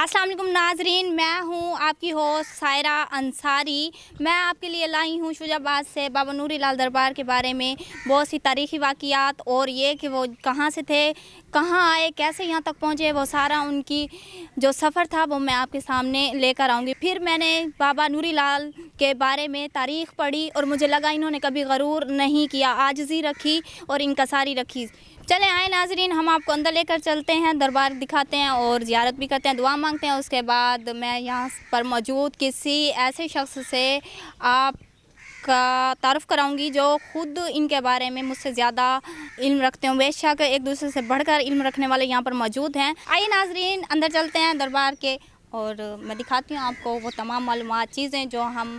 अस्सलाम वालेकुम नाजरीन, मैं हूँ आपकी होस्ट सायरा अंसारी। मैं आपके लिए लाई हूँ शुजाबाद से बाबा नूरी लाल दरबार के बारे में बहुत सी तारीख़ी वाक़ियात और ये कि वो कहाँ से थे, कहाँ आए, कैसे यहाँ तक पहुँचे, वो सारा उनकी जो सफ़र था वो मैं आपके सामने लेकर आऊँगी। फिर मैंने बाबा नूरी लाल के बारे में तारीख़ पढ़ी और मुझे लगा इन्होंने कभी गरूर नहीं किया, आजिज़ी रखी और इनकसारी रखी। चले आए नाजरीन, हम आपको अंदर लेकर चलते हैं, दरबार दिखाते हैं और ज़ियारत भी करते हैं, दुआ मांगते हैं। उसके बाद मैं यहाँ पर मौजूद किसी ऐसे शख्स से आपका तारुफ़ कराऊंगी जो ख़ुद इनके बारे में मुझसे ज़्यादा इल्म रखते हैं। बेशक एक दूसरे से बढ़कर इल्म रखने वाले यहाँ पर मौजूद हैं। आइए नाजरीन, अंदर चलते हैं दरबार के और मैं दिखाती हूँ आपको वो तमाम मालूमात, चीज़ें जो हम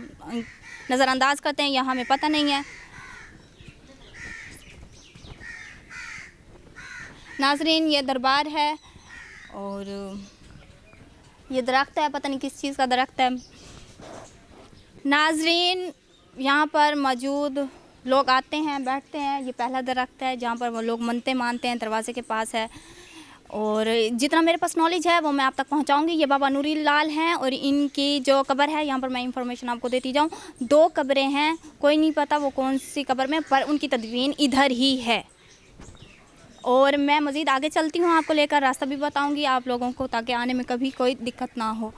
नज़रअंदाज करते हैं या हमें पता नहीं है। नाजरीन, ये दरबार है और ये दरख्त है, पता नहीं किस चीज़ का दरख्त है। नाजरीन, यहाँ पर मौजूद लोग आते हैं, बैठते हैं। ये पहला दरख्त है जहाँ पर वो लोग मनते मानते हैं, दरवाज़े के पास है। और जितना मेरे पास नॉलेज है वो मैं आप तक पहुँचाऊँगी। ये बाबा नूरी लाल हैं और इनकी जो कब्र है यहाँ पर मैं इंफॉर्मेशन आपको देती जाऊँ। 2 कब्रें हैं, कोई नहीं पता वो कौन सी कब्र में, पर उनकी तदवीन इधर ही है। और मैं मज़ीद आगे चलती हूँ, आपको लेकर रास्ता भी बताऊँगी आप लोगों को, ताकि आने में कभी कोई दिक्कत ना हो।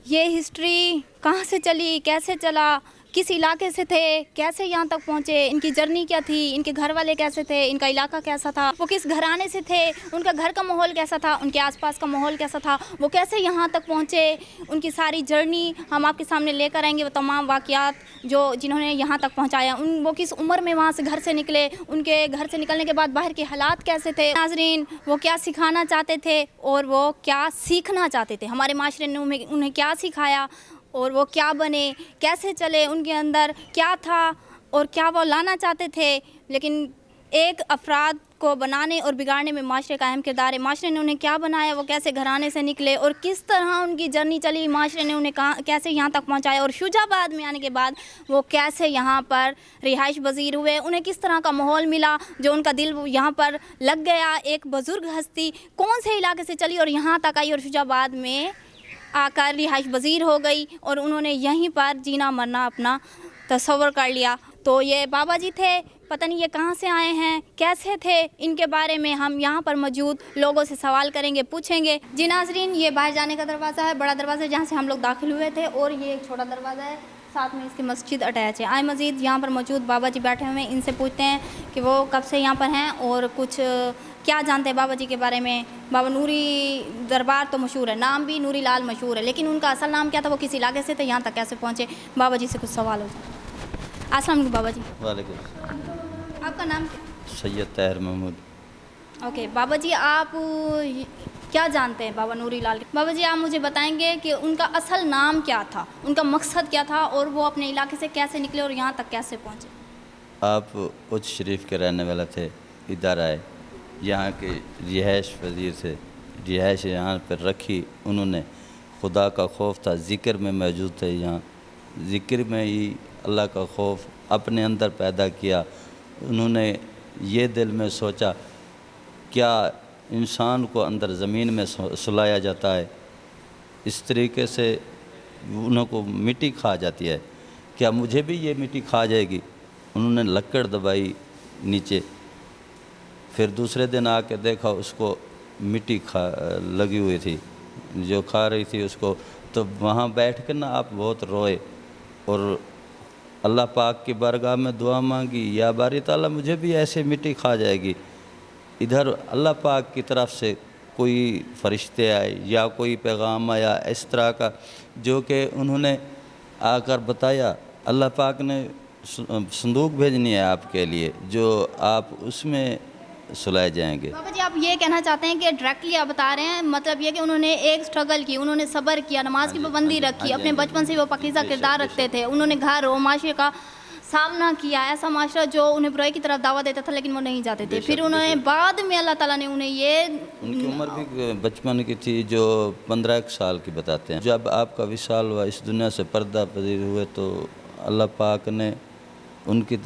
ये हिस्ट्री कहाँ से चली, कैसे चला, किस इलाके से थे, कैसे यहाँ तक पहुँचे, इनकी जर्नी क्या थी, इनके घर वाले कैसे थे, इनका इलाका कैसा था, वो किस घराने से थे, उनका घर का माहौल कैसा था, उनके आसपास का माहौल कैसा था, वो कैसे यहाँ तक पहुँचे, उनकी सारी जर्नी हम आपके सामने लेकर आएंगे। वो तमाम वाक़यात जो जिन्होंने यहाँ तक पहुँचाया, वो किस उम्र में वहाँ से घर से निकले, उनके घर से निकलने के बाद बाहर के हालात कैसे थे। नाज़रीन, वो क्या सिखाना चाहते थे और वो क्या सीखना चाहते थे, हमारे माशरे ने उन्हें क्या सिखाया और वो क्या बने, कैसे चले, उनके अंदर क्या था और क्या वो लाना चाहते थे। लेकिन एक अफराद को बनाने और बिगाड़ने में माशरे का अहम किरदार है। माशरे ने उन्हें क्या बनाया, वो कैसे घराने से निकले और किस तरह उनकी जर्नी चली, माशरे ने उन्हें कैसे यहाँ तक पहुँचाया, और शुजाबाद में आने के बाद वो कैसे यहाँ पर रिहाइश पज़ीर हुए, उन्हें किस तरह का माहौल मिला जो उनका दिल यहाँ पर लग गया। एक बुज़ुर्ग हस्ती कौन से इलाके से चली और यहाँ तक आई और शुजाबाद में आकर रिहाइश पज़ीर हो गई और उन्होंने यहीं पर जीना मरना अपना तस्वर कर लिया। तो ये बाबा जी थे, पता नहीं ये कहाँ से आए हैं, कैसे थे, इनके बारे में हम यहाँ पर मौजूद लोगों से सवाल करेंगे, पूछेंगे। जी नाज़रीन, ये बाहर जाने का दरवाज़ा है, बड़ा दरवाज़ा है जहाँ से हम लोग दाखिल हुए थे, और ये एक छोटा दरवाज़ा है, साथ में इसकी मस्जिद अटैच है। आए मज़ीद यहाँ पर मौजूद बाबा जी बैठे हुए हैं, इनसे पूछते हैं कि वो कब से यहाँ पर हैं और कुछ क्या जानते हैं बाबा जी के बारे में। बाबा नूरी दरबार तो मशहूर है, नाम भी नूरी लाल मशहूर है, लेकिन उनका असल नाम क्या था, वो किस इलाके से थे, यहाँ तक कैसे पहुँचे। बाबा जी से कुछ सवाल हो जाए। अस्सलाम वालेकुम बाबा जी। वालेकुम। आपका नाम क्या? सैयद ताहिर महमूद। ओके बाबा जी, आप क्या जानते हैं बाबा नूरी लाल के? बाबा जी, आप मुझे बताएंगे कि उनका असल नाम क्या था, उनका मकसद क्या था और वो अपने इलाके से कैसे निकले और यहाँ तक कैसे पहुँचे। आप उच्च शरीफ के रहने वाला थे, इधर आए, यहाँ के रिहाइश पज़ीर थे, रिहाइश यहाँ पर रखी उन्होंने। खुदा का खौफ था, ज़िक्र में मौजूद थे, यहाँ ज़िक्र में ही अल्लाह का खौफ अपने अंदर पैदा किया। उन्होंने ये दिल में सोचा, क्या इंसान को अंदर ज़मीन में सुलाया जाता है, इस तरीके से उनको मिट्टी खा जाती है, क्या मुझे भी ये मिट्टी खा जाएगी। उन्होंने लकड़ दबाई नीचे, फिर दूसरे दिन आके देखा उसको मिट्टी लगी हुई थी, जो खा रही थी उसको। तो वहाँ बैठ कर ना आप बहुत रोए और अल्लाह पाक की बारगाह में दुआ मांगी, या बारी ताला मुझे भी ऐसे मिट्टी खा जाएगी। इधर अल्लाह पाक की तरफ से कोई फरिश्ते आए या कोई पैगाम आया इस तरह का, जो कि उन्होंने आकर बताया, अल्लाह पाक ने संदूक भेजनी है आपके लिए, जो आप उसमें सुलाए जाएंगे। बाबा जी, आप ये कहना चाहते हैं कि डायरेक्टली आप बता रहे हैं, मतलब ये कि उन्होंने एक स्ट्रगल की, उन्होंने सब्र किया, नमाज की पाबंदी रखी, अपने बचपन से वो पकीज़ा किरदार रखते थे, उन्होंने घर और माशरे का सामना किया, ऐसा माशरा जो उन्हें बुराई की तरफ दावा देता था लेकिन वो नहीं जाते थे। फिर उन्होंने बाद में अल्लाह ताला ने उन्हें ये, उनकी उम्र भी बचपन की थी जो 15 साल की बताते हैं। जब आपका विशाल हुआ, इस दुनिया से पर्दा पजीर हुए, तो अल्लाह पाक ने उनके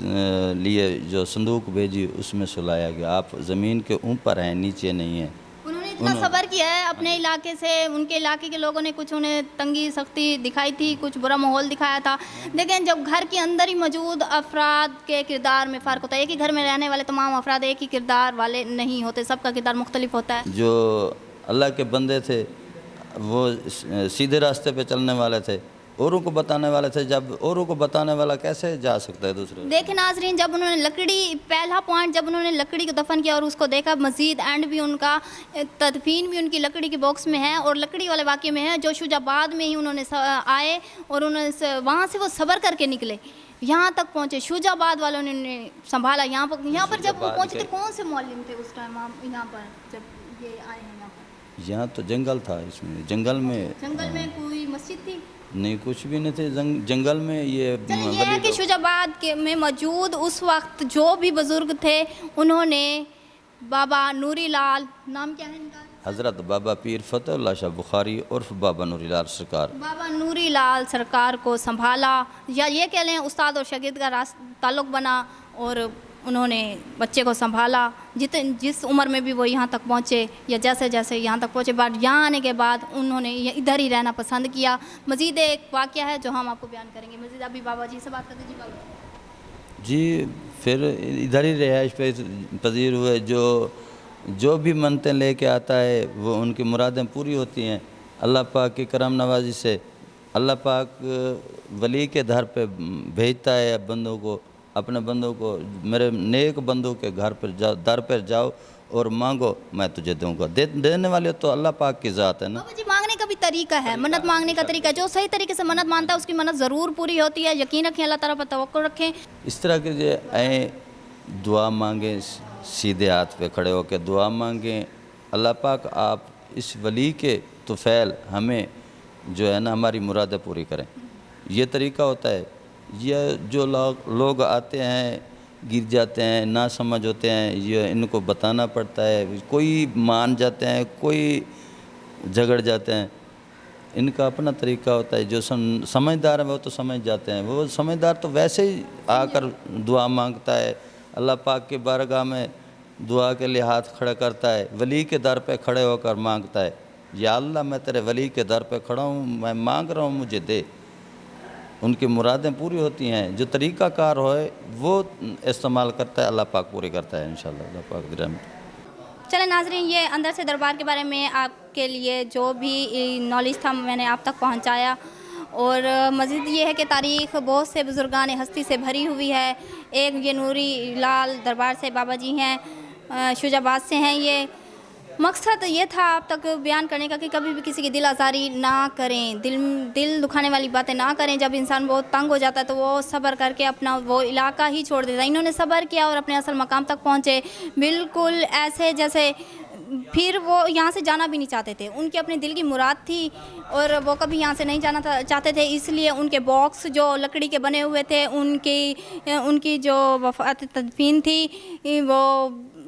लिए जो संदूक भेजी उसमें सुलाया गया। आप ज़मीन के ऊपर हैं, नीचे नहीं हैं। उन्होंने اتنا صبر किया है अपने इलाके से, उनके इलाके के लोगों ने कुछ उन्हें तंगी सख्ती दिखाई थी, कुछ बुरा माहौल दिखाया था, लेकिन जब घर के अंदर ही मौजूद अफराद के किरदार में फ़र्क होता है। एक ही घर में रहने वाले तमाम अफराद एक ही किरदार वाले नहीं होते, सबका किरदार मुख्तलिफ होता है। जो अल्लाह के बंदे थे वो सीधे रास्ते पे चलने वाले थे, औरों को बताने वाले थे। जब औरों को बताने वाला कैसे जा सकता है दूसरे? देखें नाजरीन, जब उन्होंने लकड़ी, पहला पॉइंट जब उन्होंने लकड़ी को दफन किया और उसको देखा, मज़ीद एंड भी उनका तदफीन भी उनकी लकड़ी के बॉक्स में है और लकड़ी वाले वाक़े में है, जो शुजाबाद में ही उन्होंने आए और उन्होंने वहाँ से वो सब्र करके निकले, यहाँ तक पहुँचे। शुजाबाद वालों ने उन्हें संभाला। यहाँ पर जब वो पहुँचे थे, कौन से मौलिम थे उस टाइम यहाँ पर जब ये आए हैं यहाँ पर? यहाँ तो जंगल था, इसमें जंगल में कोई मस्जिद थी नहीं, कुछ भी नहीं थे। जंगल में ये है कि शुजाबाद में मौजूद उस वक्त जो भी बुज़ुर्ग थे, उन्होंने बाबा नूरी लाल, नाम क्या है इनका? हज़रत बाबा पीर फ़तेहुल्लाह शाह बुखारी उर्फ बाबा नूरी लाल सरकार, बाबा नूरी लाल सरकार को संभाला, या ये कह लें उस्ताद और शागिर्द का ताल्लुक़ बना और उन्होंने बच्चे को संभाला। जिस उम्र में भी वो यहाँ तक पहुँचे या जैसे जैसे यहाँ तक पहुँचे, बाद यहाँ आने के बाद उन्होंने इधर ही रहना पसंद किया। मज़ीद एक वाक़या है जो हम आपको बयान करेंगे। मज़ीद अभी बाबा जी से बात करते जी। बाबा जी फिर इधर ही रिहाइश पे पजीर हुए। जो भी मनतें लेके आता है वो उनकी मुरादें पूरी होती हैं अल्लाह पाक की करम नवाजी से। अल्लाह पाक वली के दर पे भेजता है बंदों को, अपने बंदों को। मेरे नेक बंदों के घर पर जाओ, दर पर जाओ और मांगो, मैं तुझे दूंगा। देने वाले तो अल्लाह पाक की ज़ात है ना। बाबा जी, मांगने का भी तरीका है, मन्नत मांगने का तरीका है। जो सही तरीके से मन्नत मानता है उसकी मन्नत ज़रूर पूरी होती है। यकीन रखें, अल्लाह ताला पर तवक्कुल रखें। इस तरह के जो दुआ मांगें, सीधे हाथ पे खड़े होकर दुआ मांगें। अल्लाह पाक आप इस वली के तुफ़ैल हमें जो है ना हमारी मुरादें पूरी करें। ये तरीका होता है। ये जो लोग आते हैं, गिर जाते हैं, ना समझ होते हैं, ये इनको बताना पड़ता है। कोई मान जाते हैं, कोई झगड़ जाते हैं। इनका अपना तरीका होता है। जो समझदार है वो तो समझ जाते हैं। वो समझदार तो वैसे ही आकर दुआ मांगता है, अल्लाह पाक की बारगाह में दुआ के लिए हाथ खड़ा करता है, वली के दर पे खड़े होकर मांगता है, या अल्लाह मैं तेरे वली के दर पे खड़ा हूँ, मैं मांग रहा हूँ, मुझे दे। उनकी मुरादें पूरी होती हैं। जो तरीक़ाकार होए वो इस्तेमाल करता है, अल्लाह पाक पूरी करता है इंशाअल्लाह। अल्लाह पाक की रहमत। चलें नाज़रीन, ये अंदर से दरबार के बारे में आपके लिए जो भी नॉलेज था मैंने आप तक पहुंचाया। और मज़ीद ये है कि तारीख़ बहुत से बुज़ुर्गान हस्ती से भरी हुई है। एक ये नूरी लाल दरबार से बाबा जी हैं, शुजाबाद से हैं। ये मकसद ये था आप तक बयान करने का कि कभी भी किसी की दिल आज़ारी ना करें, दिल दुखाने वाली बातें ना करें। जब इंसान बहुत तंग हो जाता है तो वो सब्र करके अपना वो इलाका ही छोड़ देता है। इन्होंने सब्र किया और अपने असल मकाम तक पहुँचे, बिल्कुल ऐसे जैसे फिर वो यहाँ से जाना भी नहीं चाहते थे। उनकी अपने दिल की मुराद थी और वो कभी यहाँ से नहीं जाना चाहते थे। इसलिए उनके बॉक्स जो लकड़ी के बने हुए थे, उनकी जो वफ़ात तदफीन थी वो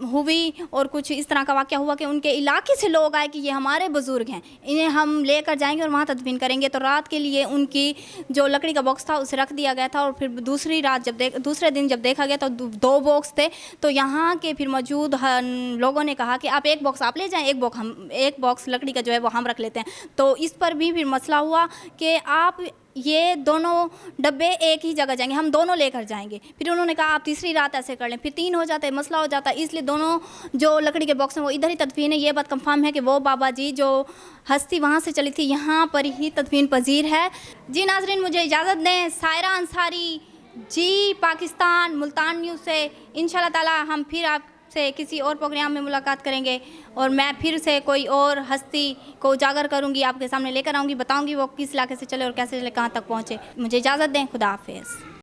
हुई। और कुछ इस तरह का वाक़या हुआ कि उनके इलाके से लोग आए कि ये हमारे बुज़ुर्ग हैं, इन्हें हम लेकर जाएंगे और वहाँ तदफीन करेंगे। तो रात के लिए उनकी जो लकड़ी का बॉक्स था उसे रख दिया गया था। और फिर दूसरे दिन जब देखा गया तो 2 बॉक्स थे। तो यहाँ के फिर मौजूद लोगों ने कहा कि आप एक बॉक्स आप ले जाएं, एक बॉक्स लकड़ी का जो है वो हम रख लेते हैं। तो इस पर भी फिर मसला हुआ कि आप ये दोनों डब्बे एक ही जगह जाएंगे, हम दोनों लेकर जाएंगे। फिर उन्होंने कहा आप तीसरी रात ऐसे कर लें, फिर 3 हो जाता है, मसला हो जाता है। इसलिए दोनों जो लकड़ी के बॉक्स हैं वो इधर ही तदफीन है। ये बात कंफर्म है कि वो बाबा जी जो हस्ती वहाँ से चली थी यहाँ पर ही तदफीन पजीर है। जी नाजरीन, मुझे इजाज़त दें। सायरा अंसारी, जी पाकिस्तान, मुल्तान न्यूज़ से। इंशाल्लाह ताला हम फिर आप से किसी और प्रोग्राम में मुलाकात करेंगे और मैं फिर से कोई और हस्ती को उजागर करूंगी, आपके सामने लेकर आऊंगी, बताऊंगी वो किस इलाके से चले और कैसे चले, कहाँ तक पहुँचे। मुझे इजाज़त दें। खुदा हाफिज़।